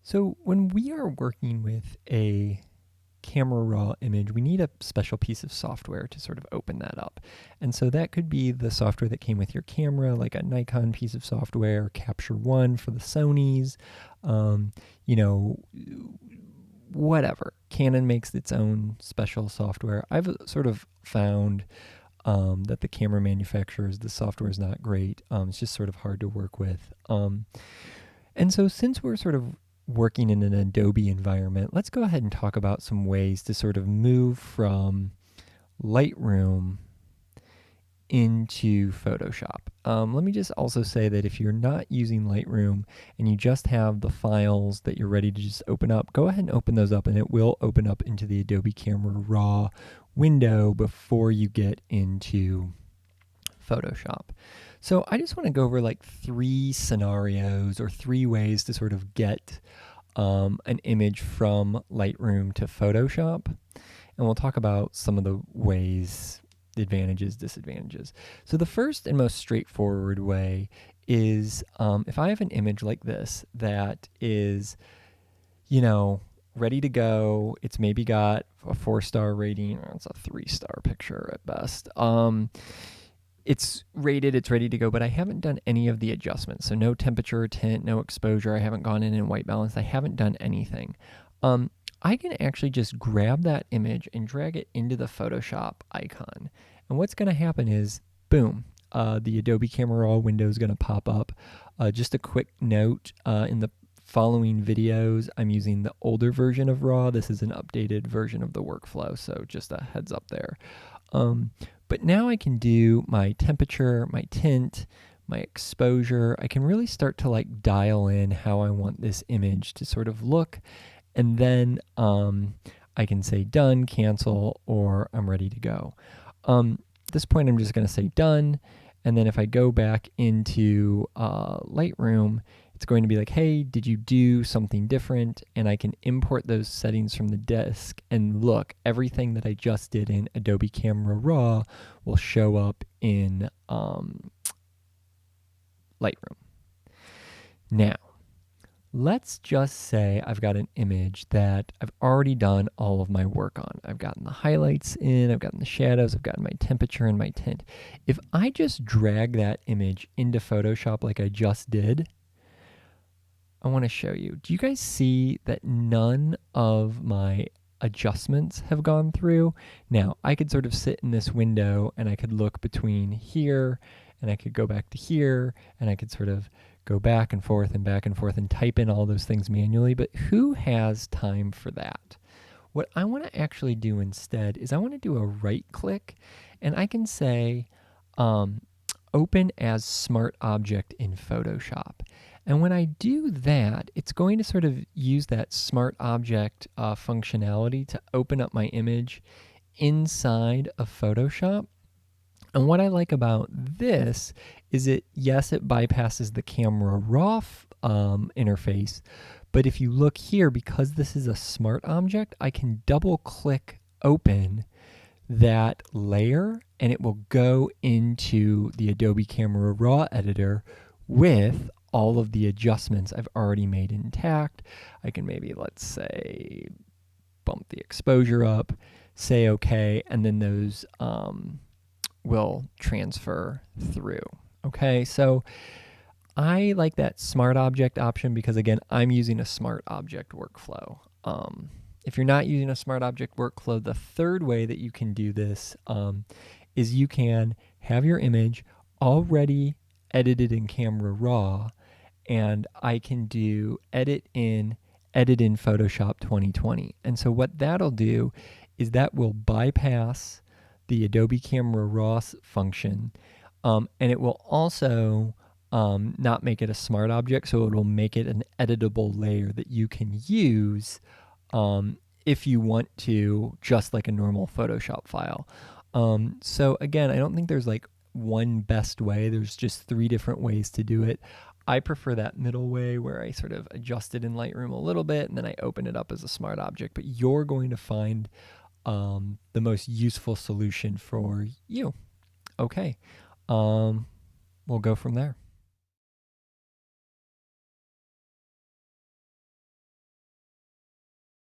So when we are working with a Camera RAW image, we need a special piece of software to sort of open that up. And so that could be the software that came with your camera, like a Nikon piece of software, Capture One for the Sonys, you know, whatever. Canon makes its own special software. I've sort of found that the camera manufacturers, the software is not great. It's just sort of hard to work with. And so since we're sort of working in an Adobe environment, let's go ahead and talk about some ways to sort of move from Lightroom into Photoshop. Let me just also say that if you're not using Lightroom and you just have the files that you're ready to just open up, go ahead and open those up and it will open up into the Adobe Camera RAW window before you get into Photoshop. So I just want to go over like 3 scenarios or 3 ways to sort of get an image from Lightroom to Photoshop. And we'll talk about some of the ways, the advantages, disadvantages. So the first and most straightforward way is if I have an image like this that is, ready to go, it's maybe got a 4-star rating, or it's a 3-star picture at best. It's rated, it's ready to go, but I haven't done any of the adjustments. So no temperature or tint, no exposure. I haven't gone in and white balance. I haven't done anything. I can actually just grab that image and drag it into the Photoshop icon. And what's going to happen is, boom, the Adobe Camera RAW window is going to pop up. Just a quick note, in the following videos, I'm using the older version of RAW. This is an updated version of the workflow, so just a heads up there. But now I can do my temperature, my tint, my exposure. I can really start to like dial in how I want this image to sort of look. And then I can say done, cancel, or I'm ready to go. At this point, I'm just going to say done. And then if I go back into Lightroom, it's going to be like, hey, did you do something different? And I can import those settings from the disk, and look, everything that I just did in Adobe Camera RAW will show up in Lightroom. Now, let's just say I've got an image that I've already done all of my work on. I've gotten the highlights in, I've gotten the shadows, I've gotten my temperature and my tint. If I just drag that image into Photoshop like I just did, I want to show you. Do you guys see that none of my adjustments have gone through? Now, I could sort of sit in this window and I could look between here and I could go back to here and I could sort of go back and forth and type in all those things manually, but who has time for that? What I want to actually do instead is I want to do a right click and I can say open as smart object in Photoshop. And when I do that, it's going to sort of use that smart object functionality to open up my image inside of Photoshop. And what I like about this is yes, it bypasses the Camera RAW interface, but if you look here, because this is a smart object, I can double click open that layer and it will go into the Adobe Camera RAW editor with all of the adjustments I've already made intact. I can maybe, let's say, bump the exposure up, say okay, and then those will transfer through. Okay, so I like that smart object option because, again, I'm using a smart object workflow. If you're not using a smart object workflow, the third way that you can do this is you can have your image already edited in Camera RAW, and I can do edit in Photoshop 2020. And so what that'll do is that will bypass the Adobe Camera RAW function, and it will also not make it a smart object, so it will make it an editable layer that you can use if you want to, just like a normal Photoshop file. So again, I don't think there's like one best way. There's just 3 different ways to do it. I prefer that middle way where I sort of adjust it in Lightroom a little bit and then I open it up as a smart object, but you're going to find the most useful solution for you. Okay, we'll go from there.